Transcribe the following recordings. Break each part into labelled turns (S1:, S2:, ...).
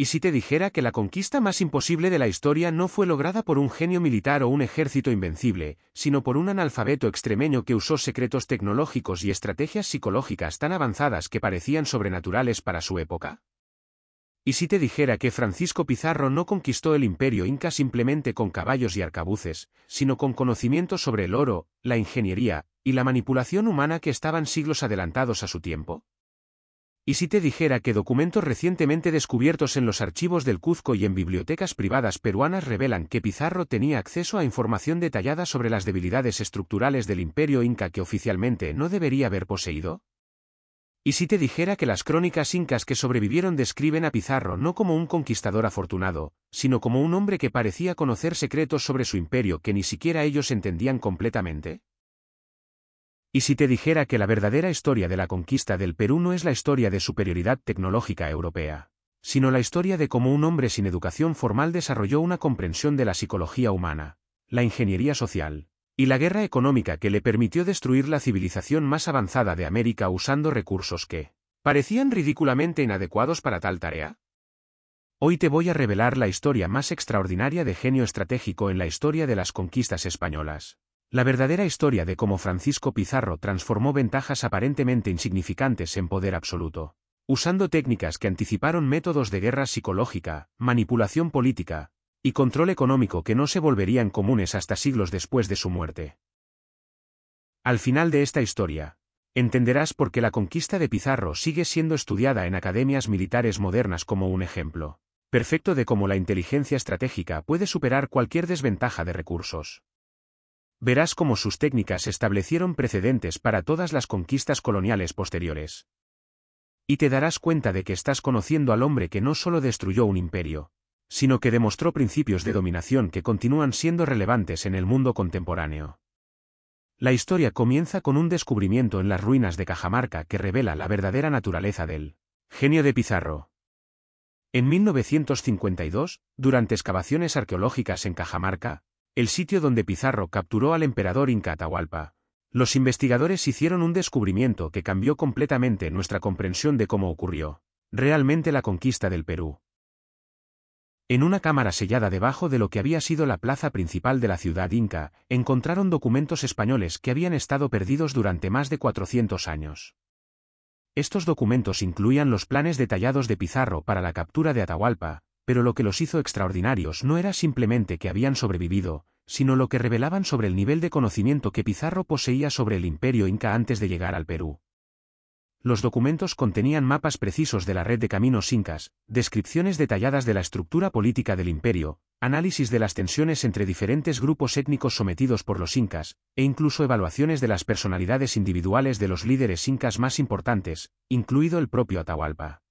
S1: ¿Y si te dijera que la conquista más imposible de la historia no fue lograda por un genio militar o un ejército invencible, sino por un analfabeto extremeño que usó secretos tecnológicos y estrategias psicológicas tan avanzadas que parecían sobrenaturales para su época? ¿Y si te dijera que Francisco Pizarro no conquistó el imperio inca simplemente con caballos y arcabuces, sino con conocimientos sobre el oro, la ingeniería y la manipulación humana que estaban siglos adelantados a su tiempo? ¿Y si te dijera que documentos recientemente descubiertos en los archivos del Cuzco y en bibliotecas privadas peruanas revelan que Pizarro tenía acceso a información detallada sobre las debilidades estructurales del imperio inca que oficialmente no debería haber poseído? ¿Y si te dijera que las crónicas incas que sobrevivieron describen a Pizarro no como un conquistador afortunado, sino como un hombre que parecía conocer secretos sobre su imperio que ni siquiera ellos entendían completamente? ¿Y si te dijera que la verdadera historia de la conquista del Perú no es la historia de superioridad tecnológica europea, sino la historia de cómo un hombre sin educación formal desarrolló una comprensión de la psicología humana, la ingeniería social y la guerra económica que le permitió destruir la civilización más avanzada de América usando recursos que parecían ridículamente inadecuados para tal tarea? Hoy te voy a revelar la historia más extraordinaria de genio estratégico en la historia de las conquistas españolas. La verdadera historia de cómo Francisco Pizarro transformó ventajas aparentemente insignificantes en poder absoluto, usando técnicas que anticiparon métodos de guerra psicológica, manipulación política y control económico que no se volverían comunes hasta siglos después de su muerte. Al final de esta historia, entenderás por qué la conquista de Pizarro sigue siendo estudiada en academias militares modernas como un ejemplo perfecto de cómo la inteligencia estratégica puede superar cualquier desventaja de recursos. Verás cómo sus técnicas establecieron precedentes para todas las conquistas coloniales posteriores. Y te darás cuenta de que estás conociendo al hombre que no solo destruyó un imperio, sino que demostró principios de dominación que continúan siendo relevantes en el mundo contemporáneo. La historia comienza con un descubrimiento en las ruinas de Cajamarca que revela la verdadera naturaleza del genio de Pizarro. En 1952, durante excavaciones arqueológicas en Cajamarca, el sitio donde Pizarro capturó al emperador inca Atahualpa, los investigadores hicieron un descubrimiento que cambió completamente nuestra comprensión de cómo ocurrió realmente la conquista del Perú. En una cámara sellada debajo de lo que había sido la plaza principal de la ciudad inca, encontraron documentos españoles que habían estado perdidos durante más de 400 años. Estos documentos incluían los planes detallados de Pizarro para la captura de Atahualpa, pero lo que los hizo extraordinarios no era simplemente que habían sobrevivido, sino lo que revelaban sobre el nivel de conocimiento que Pizarro poseía sobre el imperio inca antes de llegar al Perú. Los documentos contenían mapas precisos de la red de caminos incas, descripciones detalladas de la estructura política del imperio, análisis de las tensiones entre diferentes grupos étnicos sometidos por los incas, e incluso evaluaciones de las personalidades individuales de los líderes incas más importantes, incluido el propio Atahualpa.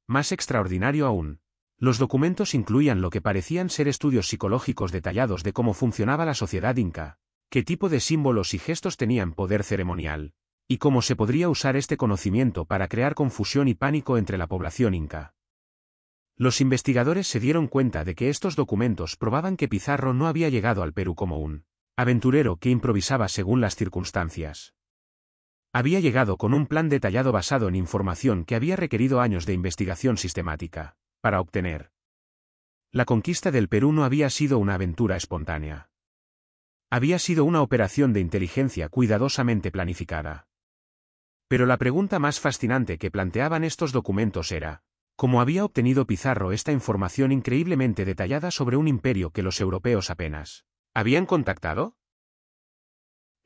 S1: Más extraordinario aún, los documentos incluían lo que parecían ser estudios psicológicos detallados de cómo funcionaba la sociedad inca, qué tipo de símbolos y gestos tenían poder ceremonial, y cómo se podría usar este conocimiento para crear confusión y pánico entre la población inca. Los investigadores se dieron cuenta de que estos documentos probaban que Pizarro no había llegado al Perú como un aventurero que improvisaba según las circunstancias. Había llegado con un plan detallado basado en información que había requerido años de investigación sistemática para obtener. La conquista del Perú no había sido una aventura espontánea. Había sido una operación de inteligencia cuidadosamente planificada. Pero la pregunta más fascinante que planteaban estos documentos era, ¿cómo había obtenido Pizarro esta información increíblemente detallada sobre un imperio que los europeos apenas habían contactado?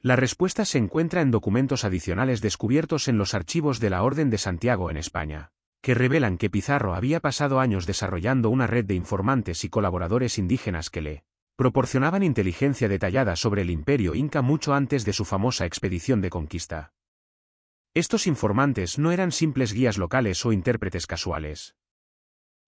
S1: La respuesta se encuentra en documentos adicionales descubiertos en los archivos de la Orden de Santiago en España, que revelan que Pizarro había pasado años desarrollando una red de informantes y colaboradores indígenas que le proporcionaban inteligencia detallada sobre el imperio inca mucho antes de su famosa expedición de conquista. Estos informantes no eran simples guías locales o intérpretes casuales.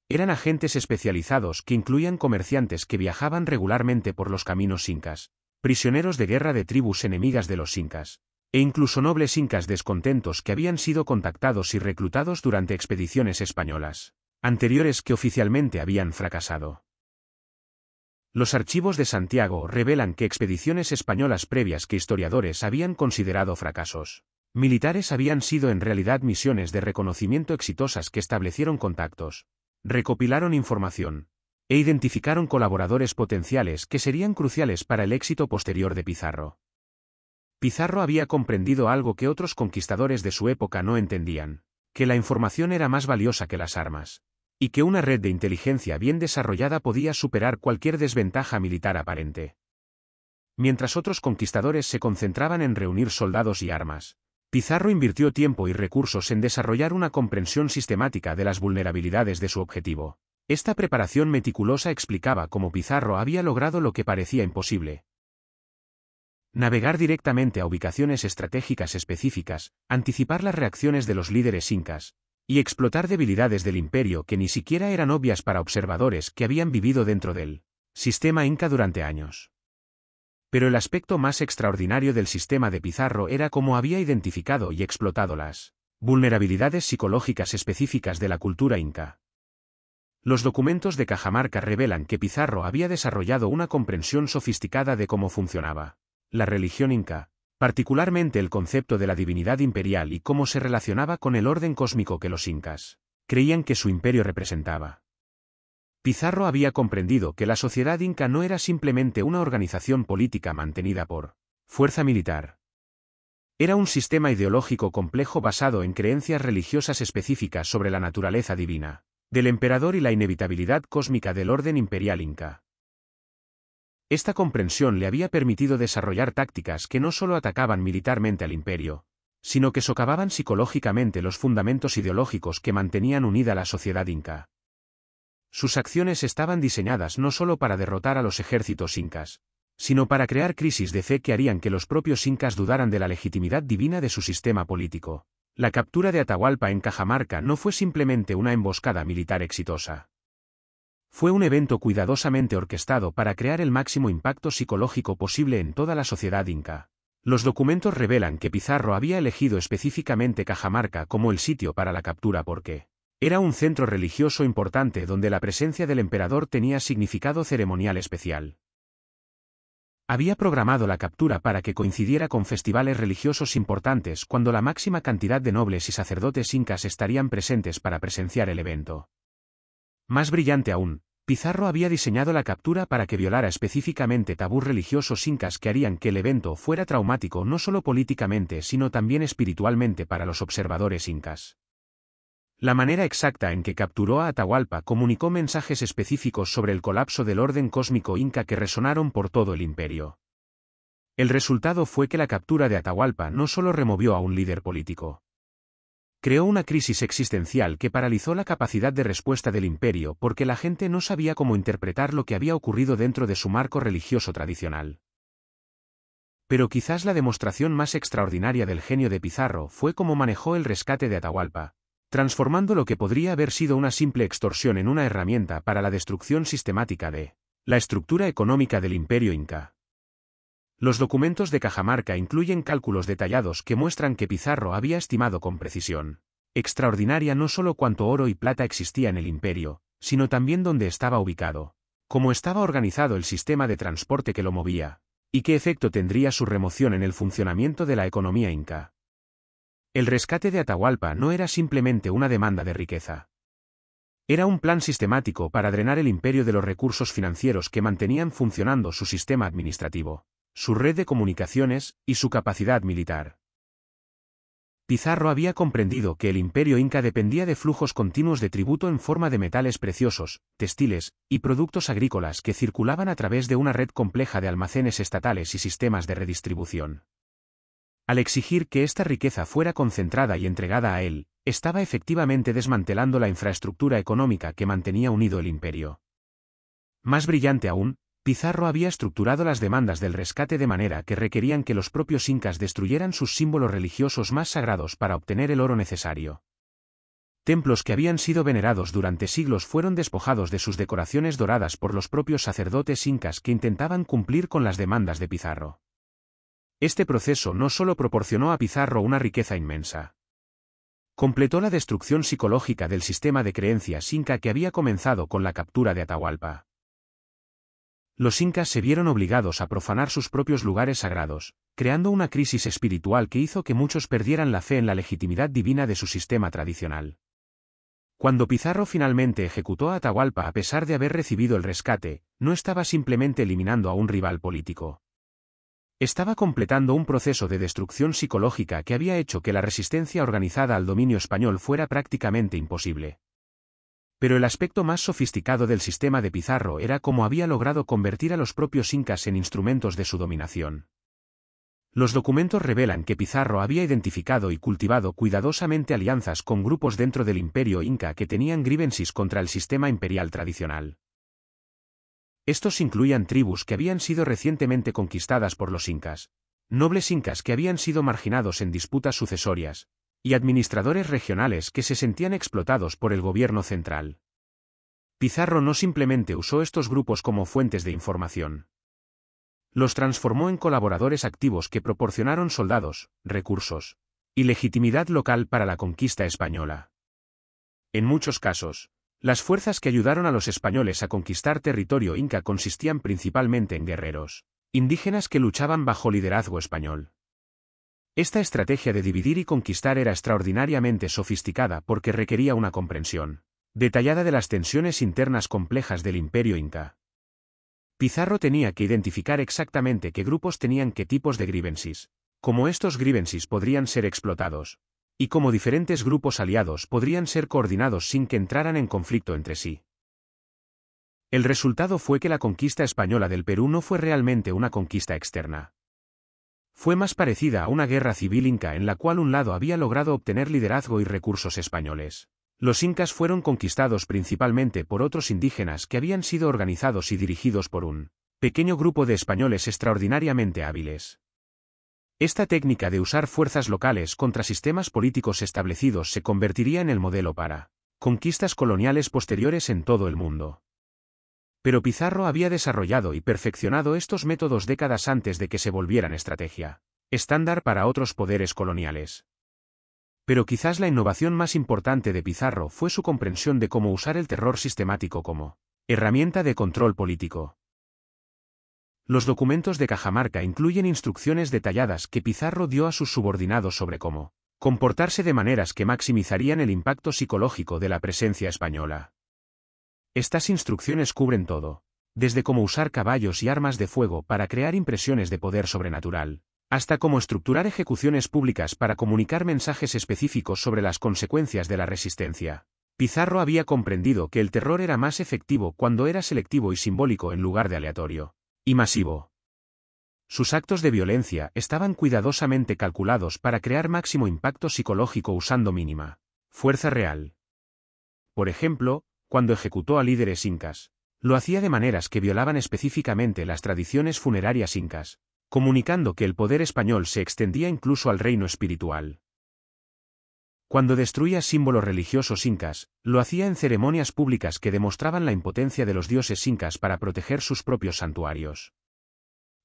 S1: Eran agentes especializados que incluían comerciantes que viajaban regularmente por los caminos incas, prisioneros de guerra de tribus enemigas de los incas, e incluso nobles incas descontentos que habían sido contactados y reclutados durante expediciones españolas anteriores que oficialmente habían fracasado. Los archivos de Santiago revelan que expediciones españolas previas que historiadores habían considerado fracasos militares habían sido en realidad misiones de reconocimiento exitosas que establecieron contactos Recopilaron información e identificaron colaboradores potenciales que serían cruciales para el éxito posterior de Pizarro. Pizarro había comprendido algo que otros conquistadores de su época no entendían, que la información era más valiosa que las armas, y que una red de inteligencia bien desarrollada podía superar cualquier desventaja militar aparente. Mientras otros conquistadores se concentraban en reunir soldados y armas, Pizarro invirtió tiempo y recursos en desarrollar una comprensión sistemática de las vulnerabilidades de su objetivo. Esta preparación meticulosa explicaba cómo Pizarro había logrado lo que parecía imposible: navegar directamente a ubicaciones estratégicas específicas, anticipar las reacciones de los líderes incas, y explotar debilidades del imperio que ni siquiera eran obvias para observadores que habían vivido dentro del sistema inca durante años. Pero el aspecto más extraordinario del sistema de Pizarro era cómo había identificado y explotado las vulnerabilidades psicológicas específicas de la cultura inca. Los documentos de Cajamarca revelan que Pizarro había desarrollado una comprensión sofisticada de cómo funcionaba la religión inca, particularmente el concepto de la divinidad imperial y cómo se relacionaba con el orden cósmico que los incas creían que su imperio representaba. Pizarro había comprendido que la sociedad inca no era simplemente una organización política mantenida por fuerza militar. Era un sistema ideológico complejo basado en creencias religiosas específicas sobre la naturaleza divina del emperador y la inevitabilidad cósmica del orden imperial inca. Esta comprensión le había permitido desarrollar tácticas que no solo atacaban militarmente al imperio, sino que socavaban psicológicamente los fundamentos ideológicos que mantenían unida la sociedad inca. Sus acciones estaban diseñadas no solo para derrotar a los ejércitos incas, sino para crear crisis de fe que harían que los propios incas dudaran de la legitimidad divina de su sistema político. La captura de Atahualpa en Cajamarca no fue simplemente una emboscada militar exitosa. Fue un evento cuidadosamente orquestado para crear el máximo impacto psicológico posible en toda la sociedad inca. Los documentos revelan que Pizarro había elegido específicamente Cajamarca como el sitio para la captura porque era un centro religioso importante donde la presencia del emperador tenía significado ceremonial especial. Había programado la captura para que coincidiera con festivales religiosos importantes cuando la máxima cantidad de nobles y sacerdotes incas estarían presentes para presenciar el evento. Más brillante aún, Pizarro había diseñado la captura para que violara específicamente tabús religiosos incas que harían que el evento fuera traumático no solo políticamente sino también espiritualmente para los observadores incas. La manera exacta en que capturó a Atahualpa comunicó mensajes específicos sobre el colapso del orden cósmico inca que resonaron por todo el imperio. El resultado fue que la captura de Atahualpa no solo removió a un líder político. Creó una crisis existencial que paralizó la capacidad de respuesta del imperio porque la gente no sabía cómo interpretar lo que había ocurrido dentro de su marco religioso tradicional. Pero quizás la demostración más extraordinaria del genio de Pizarro fue cómo manejó el rescate de Atahualpa, transformando lo que podría haber sido una simple extorsión en una herramienta para la destrucción sistemática de la estructura económica del imperio inca. Los documentos de Cajamarca incluyen cálculos detallados que muestran que Pizarro había estimado con precisión extraordinaria no solo cuánto oro y plata existía en el imperio, sino también dónde estaba ubicado, cómo estaba organizado el sistema de transporte que lo movía, y qué efecto tendría su remoción en el funcionamiento de la economía inca. El rescate de Atahualpa no era simplemente una demanda de riqueza. Era un plan sistemático para drenar el imperio de los recursos financieros que mantenían funcionando su sistema administrativo, su red de comunicaciones y su capacidad militar. Pizarro había comprendido que el imperio inca dependía de flujos continuos de tributo en forma de metales preciosos, textiles y productos agrícolas que circulaban a través de una red compleja de almacenes estatales y sistemas de redistribución. Al exigir que esta riqueza fuera concentrada y entregada a él, estaba efectivamente desmantelando la infraestructura económica que mantenía unido el imperio. Más brillante aún, Pizarro había estructurado las demandas del rescate de manera que requerían que los propios incas destruyeran sus símbolos religiosos más sagrados para obtener el oro necesario. Templos que habían sido venerados durante siglos fueron despojados de sus decoraciones doradas por los propios sacerdotes incas que intentaban cumplir con las demandas de Pizarro. Este proceso no solo proporcionó a Pizarro una riqueza inmensa. Completó la destrucción psicológica del sistema de creencias inca que había comenzado con la captura de Atahualpa. Los incas se vieron obligados a profanar sus propios lugares sagrados, creando una crisis espiritual que hizo que muchos perdieran la fe en la legitimidad divina de su sistema tradicional. Cuando Pizarro finalmente ejecutó a Atahualpa a pesar de haber recibido el rescate, no estaba simplemente eliminando a un rival político. Estaba completando un proceso de destrucción psicológica que había hecho que la resistencia organizada al dominio español fuera prácticamente imposible. Pero el aspecto más sofisticado del sistema de Pizarro era cómo había logrado convertir a los propios incas en instrumentos de su dominación. Los documentos revelan que Pizarro había identificado y cultivado cuidadosamente alianzas con grupos dentro del imperio inca que tenían grievances contra el sistema imperial tradicional. Estos incluían tribus que habían sido recientemente conquistadas por los incas, nobles incas que habían sido marginados en disputas sucesorias, y administradores regionales que se sentían explotados por el gobierno central. Pizarro no simplemente usó estos grupos como fuentes de información. Los transformó en colaboradores activos que proporcionaron soldados, recursos y legitimidad local para la conquista española. En muchos casos, las fuerzas que ayudaron a los españoles a conquistar territorio inca consistían principalmente en guerreros indígenas que luchaban bajo liderazgo español. Esta estrategia de dividir y conquistar era extraordinariamente sofisticada porque requería una comprensión detallada de las tensiones internas complejas del imperio inca. Pizarro tenía que identificar exactamente qué grupos tenían qué tipos de grievances, cómo estos grievances podrían ser explotados, y cómo diferentes grupos aliados podrían ser coordinados sin que entraran en conflicto entre sí. El resultado fue que la conquista española del Perú no fue realmente una conquista externa. Fue más parecida a una guerra civil inca en la cual un lado había logrado obtener liderazgo y recursos españoles. Los incas fueron conquistados principalmente por otros indígenas que habían sido organizados y dirigidos por un pequeño grupo de españoles extraordinariamente hábiles. Esta técnica de usar fuerzas locales contra sistemas políticos establecidos se convertiría en el modelo para conquistas coloniales posteriores en todo el mundo. Pero Pizarro había desarrollado y perfeccionado estos métodos décadas antes de que se volvieran estrategia estándar para otros poderes coloniales. Pero quizás la innovación más importante de Pizarro fue su comprensión de cómo usar el terror sistemático como herramienta de control político. Los documentos de Cajamarca incluyen instrucciones detalladas que Pizarro dio a sus subordinados sobre cómo comportarse de maneras que maximizarían el impacto psicológico de la presencia española. Estas instrucciones cubren todo, desde cómo usar caballos y armas de fuego para crear impresiones de poder sobrenatural, hasta cómo estructurar ejecuciones públicas para comunicar mensajes específicos sobre las consecuencias de la resistencia. Pizarro había comprendido que el terror era más efectivo cuando era selectivo y simbólico en lugar de aleatorio y masivo. Sus actos de violencia estaban cuidadosamente calculados para crear máximo impacto psicológico usando mínima fuerza real. Por ejemplo, cuando ejecutó a líderes incas, lo hacía de maneras que violaban específicamente las tradiciones funerarias incas, comunicando que el poder español se extendía incluso al reino espiritual. Cuando destruía símbolos religiosos incas, lo hacía en ceremonias públicas que demostraban la impotencia de los dioses incas para proteger sus propios santuarios.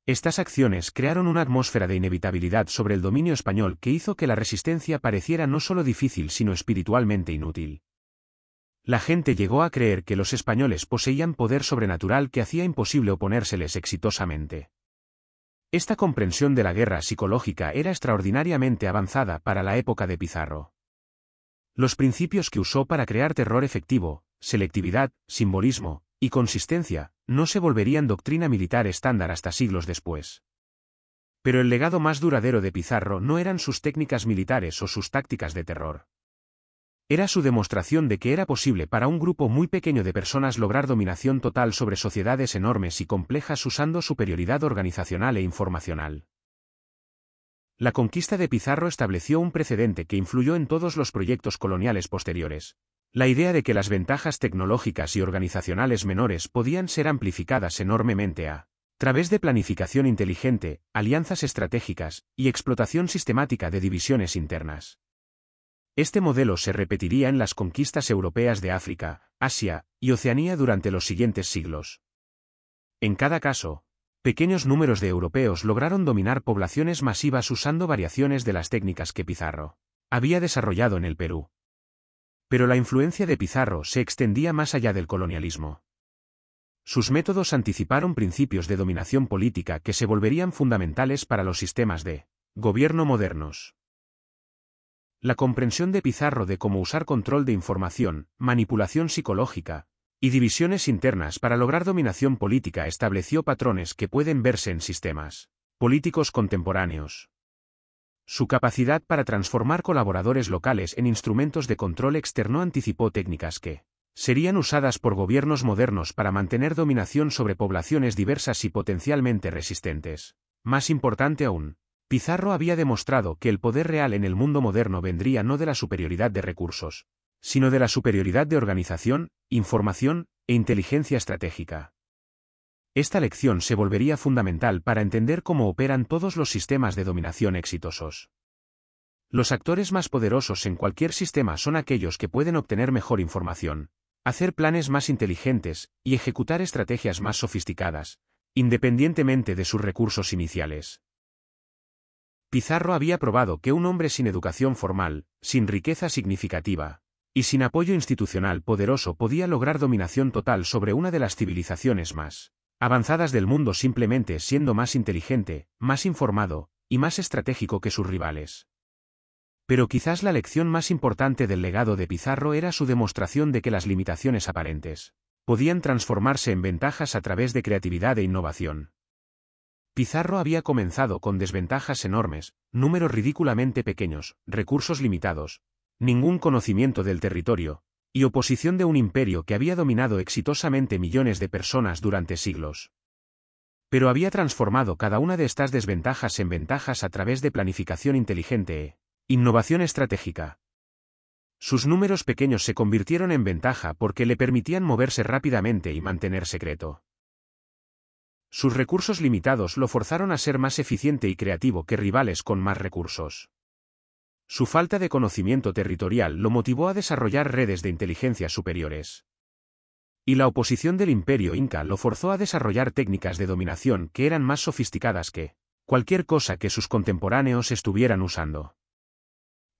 S1: Estas acciones crearon una atmósfera de inevitabilidad sobre el dominio español que hizo que la resistencia pareciera no solo difícil sino espiritualmente inútil. La gente llegó a creer que los españoles poseían poder sobrenatural que hacía imposible oponérseles exitosamente. Esta comprensión de la guerra psicológica era extraordinariamente avanzada para la época de Pizarro. Los principios que usó para crear terror efectivo, selectividad, simbolismo y consistencia, no se volverían doctrina militar estándar hasta siglos después. Pero el legado más duradero de Pizarro no eran sus técnicas militares o sus tácticas de terror. Era su demostración de que era posible para un grupo muy pequeño de personas lograr dominación total sobre sociedades enormes y complejas usando superioridad organizacional e informacional. La conquista de Pizarro estableció un precedente que influyó en todos los proyectos coloniales posteriores. La idea de que las ventajas tecnológicas y organizacionales menores podían ser amplificadas enormemente a través de planificación inteligente, alianzas estratégicas y explotación sistemática de divisiones internas. Este modelo se repetiría en las conquistas europeas de África, Asia y Oceanía durante los siguientes siglos. En cada caso, pequeños números de europeos lograron dominar poblaciones masivas usando variaciones de las técnicas que Pizarro había desarrollado en el Perú. Pero la influencia de Pizarro se extendía más allá del colonialismo. Sus métodos anticiparon principios de dominación política que se volverían fundamentales para los sistemas de gobierno modernos. La comprensión de Pizarro de cómo usar control de información, manipulación psicológica y divisiones internas para lograr dominación política estableció patrones que pueden verse en sistemas políticos contemporáneos. Su capacidad para transformar colaboradores locales en instrumentos de control externo anticipó técnicas que serían usadas por gobiernos modernos para mantener dominación sobre poblaciones diversas y potencialmente resistentes. Más importante aún, Pizarro había demostrado que el poder real en el mundo moderno vendría no de la superioridad de recursos, sino de la superioridad de organización, información e inteligencia estratégica. Esta lección se volvería fundamental para entender cómo operan todos los sistemas de dominación exitosos. Los actores más poderosos en cualquier sistema son aquellos que pueden obtener mejor información, hacer planes más inteligentes y ejecutar estrategias más sofisticadas, independientemente de sus recursos iniciales. Pizarro había probado que un hombre sin educación formal, sin riqueza significativa y sin apoyo institucional poderoso podía lograr dominación total sobre una de las civilizaciones más avanzadas del mundo simplemente siendo más inteligente, más informado y más estratégico que sus rivales. Pero quizás la lección más importante del legado de Pizarro era su demostración de que las limitaciones aparentes podían transformarse en ventajas a través de creatividad e innovación. Pizarro había comenzado con desventajas enormes, números ridículamente pequeños, recursos limitados, ningún conocimiento del territorio, y oposición de un imperio que había dominado exitosamente millones de personas durante siglos. Pero había transformado cada una de estas desventajas en ventajas a través de planificación inteligente e innovación estratégica. Sus números pequeños se convirtieron en ventaja porque le permitían moverse rápidamente y mantener secreto. Sus recursos limitados lo forzaron a ser más eficiente y creativo que rivales con más recursos. Su falta de conocimiento territorial lo motivó a desarrollar redes de inteligencia superiores. Y la oposición del imperio inca lo forzó a desarrollar técnicas de dominación que eran más sofisticadas que cualquier cosa que sus contemporáneos estuvieran usando.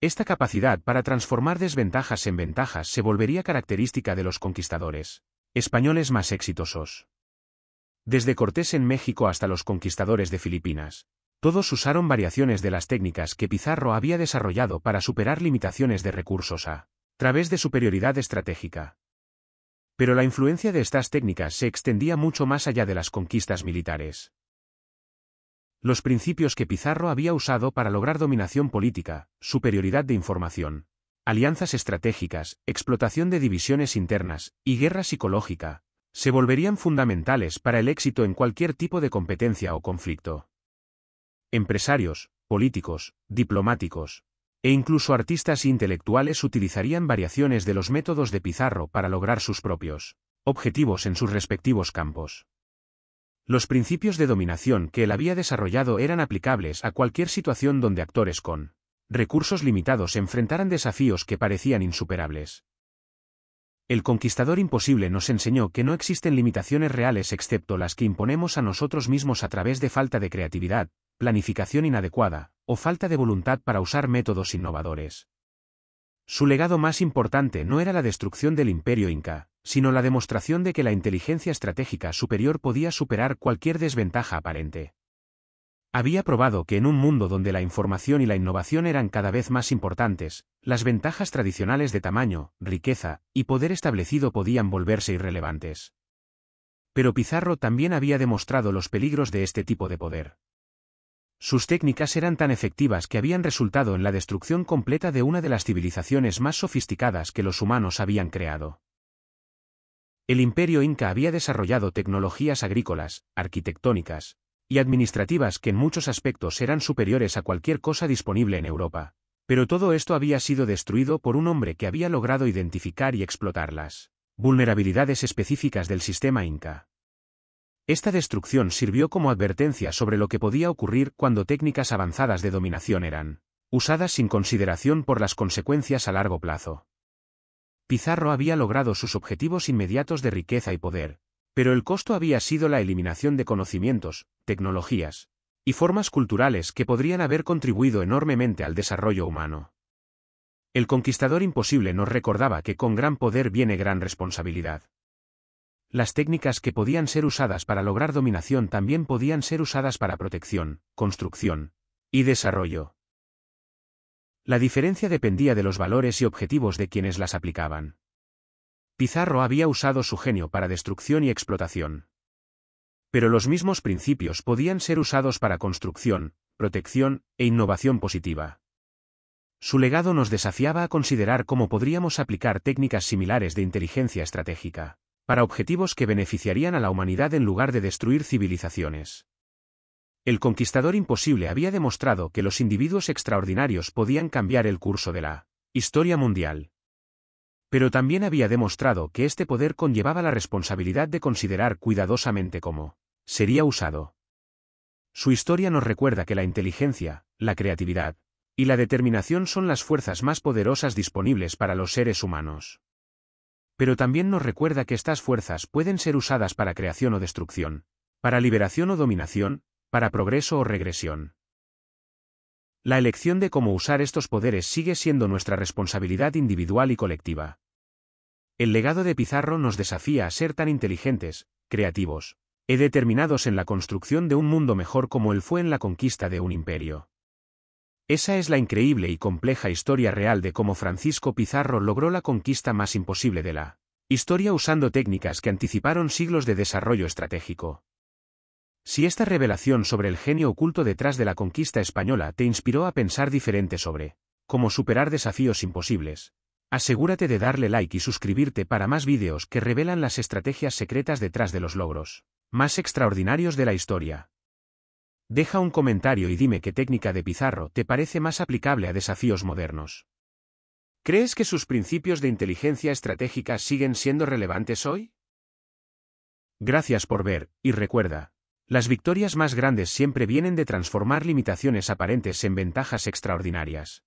S1: Esta capacidad para transformar desventajas en ventajas se volvería característica de los conquistadores españoles más exitosos. Desde Cortés en México hasta los conquistadores de Filipinas, todos usaron variaciones de las técnicas que Pizarro había desarrollado para superar limitaciones de recursos a través de superioridad estratégica. Pero la influencia de estas técnicas se extendía mucho más allá de las conquistas militares. Los principios que Pizarro había usado para lograr dominación política, superioridad de información, alianzas estratégicas, explotación de divisiones internas y guerra psicológica, se volverían fundamentales para el éxito en cualquier tipo de competencia o conflicto. Empresarios, políticos, diplomáticos, e incluso artistas e intelectuales utilizarían variaciones de los métodos de Pizarro para lograr sus propios objetivos en sus respectivos campos. Los principios de dominación que él había desarrollado eran aplicables a cualquier situación donde actores con recursos limitados enfrentaran desafíos que parecían insuperables. El conquistador imposible nos enseñó que no existen limitaciones reales excepto las que imponemos a nosotros mismos a través de falta de creatividad, planificación inadecuada, o falta de voluntad para usar métodos innovadores. Su legado más importante no era la destrucción del imperio inca, sino la demostración de que la inteligencia estratégica superior podía superar cualquier desventaja aparente. Había probado que en un mundo donde la información y la innovación eran cada vez más importantes, las ventajas tradicionales de tamaño, riqueza y poder establecido podían volverse irrelevantes. Pero Pizarro también había demostrado los peligros de este tipo de poder. Sus técnicas eran tan efectivas que habían resultado en la destrucción completa de una de las civilizaciones más sofisticadas que los humanos habían creado. El imperio inca había desarrollado tecnologías agrícolas, arquitectónicas y administrativas que en muchos aspectos eran superiores a cualquier cosa disponible en Europa, pero todo esto había sido destruido por un hombre que había logrado identificar y explotar las vulnerabilidades específicas del sistema inca. Esta destrucción sirvió como advertencia sobre lo que podía ocurrir cuando técnicas avanzadas de dominación eran usadas sin consideración por las consecuencias a largo plazo. Pizarro había logrado sus objetivos inmediatos de riqueza y poder, pero el costo había sido la eliminación de conocimientos, tecnologías y formas culturales que podrían haber contribuido enormemente al desarrollo humano. El conquistador imposible nos recordaba que con gran poder viene gran responsabilidad. Las técnicas que podían ser usadas para lograr dominación también podían ser usadas para protección, construcción y desarrollo. La diferencia dependía de los valores y objetivos de quienes las aplicaban. Pizarro había usado su genio para destrucción y explotación. Pero los mismos principios podían ser usados para construcción, protección e innovación positiva. Su legado nos desafiaba a considerar cómo podríamos aplicar técnicas similares de inteligencia estratégica, para objetivos que beneficiarían a la humanidad en lugar de destruir civilizaciones. El conquistador imposible había demostrado que los individuos extraordinarios podían cambiar el curso de la historia mundial. Pero también había demostrado que este poder conllevaba la responsabilidad de considerar cuidadosamente cómo sería usado. Su historia nos recuerda que la inteligencia, la creatividad y la determinación son las fuerzas más poderosas disponibles para los seres humanos. Pero también nos recuerda que estas fuerzas pueden ser usadas para creación o destrucción, para liberación o dominación, para progreso o regresión. La elección de cómo usar estos poderes sigue siendo nuestra responsabilidad individual y colectiva. El legado de Pizarro nos desafía a ser tan inteligentes, creativos y determinados en la construcción de un mundo mejor como él fue en la conquista de un imperio. Esa es la increíble y compleja historia real de cómo Francisco Pizarro logró la conquista más imposible de la historia usando técnicas que anticiparon siglos de desarrollo estratégico. Si esta revelación sobre el genio oculto detrás de la conquista española te inspiró a pensar diferente sobre cómo superar desafíos imposibles, asegúrate de darle like y suscribirte para más vídeos que revelan las estrategias secretas detrás de los logros más extraordinarios de la historia. Deja un comentario y dime qué técnica de Pizarro te parece más aplicable a desafíos modernos. ¿Crees que sus principios de inteligencia estratégica siguen siendo relevantes hoy? Gracias por ver, y recuerda, las victorias más grandes siempre vienen de transformar limitaciones aparentes en ventajas extraordinarias.